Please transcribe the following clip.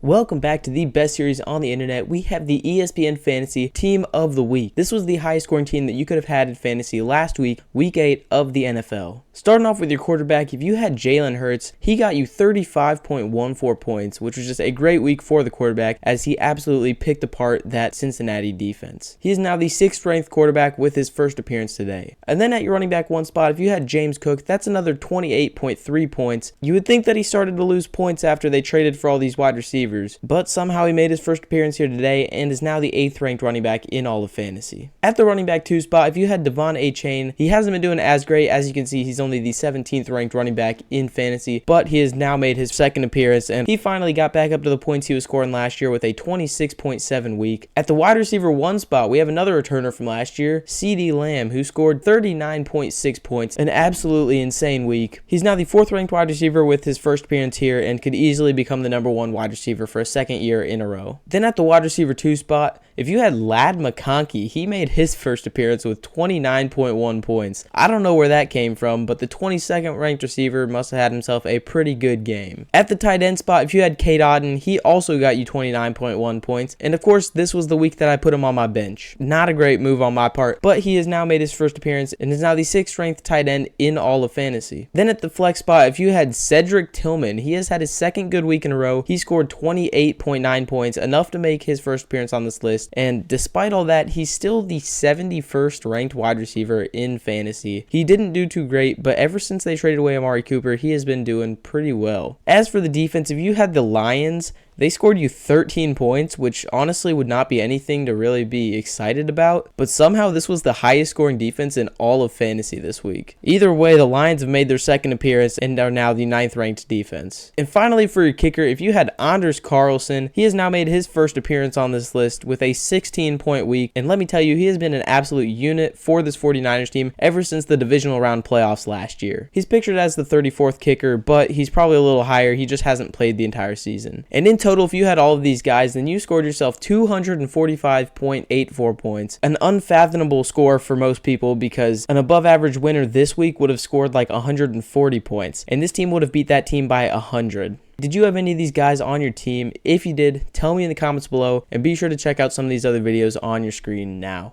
Welcome back to the best series on the internet. We have the ESPN Fantasy Team of the Week. This was the highest scoring team that you could have had in fantasy last week, week 8 of the NFL. Starting off with your quarterback, if you had Jalen Hurts, he got you 35.14 points, which was just a great week for the quarterback as he absolutely picked apart that Cincinnati defense. He is now the 6th ranked quarterback with his first appearance today. And then at your running back one spot, if you had James Cook, that's another 28.3 points. You would think that he started to lose points after they traded for all these wide receivers, but somehow he made his first appearance here today and is now the 8th ranked running back in all of fantasy. At the running back 2 spot, if you had Devon Achane, he hasn't been doing as great. As you can see, he's only the 17th ranked running back in fantasy, but he has now made his second appearance and he finally got back up to the points he was scoring last year with a 26.7 week. At the wide receiver 1 spot, we have another returner from last year, CeeDee Lamb, who scored 39.6 points, an absolutely insane week. He's now the 4th ranked wide receiver with his first appearance here and could easily become the #1 wide receiver for a second year in a row. Then at the wide receiver 2 spot, if you had Ladd McConkey, he made his first appearance with 29.1 points. I don't know where that came from, but the 22nd ranked receiver must have had himself a pretty good game. At the tight end spot, if you had Cade Otton, he also got you 29.1 points. And of course, this was the week that I put him on my bench. Not a great move on my part, but he has now made his first appearance and is now the 6th ranked tight end in all of fantasy. Then at the flex spot, if you had Cedric Tillman, he has had his second good week in a row. He scored 28.9 points, enough to make his first appearance on this list. And despite all that, he's still the 71st ranked wide receiver in fantasy. He didn't do too great, but ever since they traded away Amari Cooper, he has been doing pretty well. As for the defense, if you had the Lions, they scored you 13 points, which honestly would not be anything to really be excited about, but somehow this was the highest scoring defense in all of fantasy this week. Either way, the Lions have made their second appearance and are now the 9th ranked defense. And finally, for your kicker, if you had Anders Carlson, he has now made his first appearance on this list with a 16-point week, and let me tell you, he has been an absolute unit for this 49ers team ever since the divisional round playoffs last year. He's pictured as the 34th kicker, but he's probably a little higher. He just hasn't played the entire season. And in total, if you had all of these guys, then you scored yourself 245.84 points, an unfathomable score for most people because an above average winner this week would have scored like 140 points, and this team would have beat that team by 100. Did you have any of these guys on your team? If you did, tell me in the comments below, and be sure to check out some of these other videos on your screen now.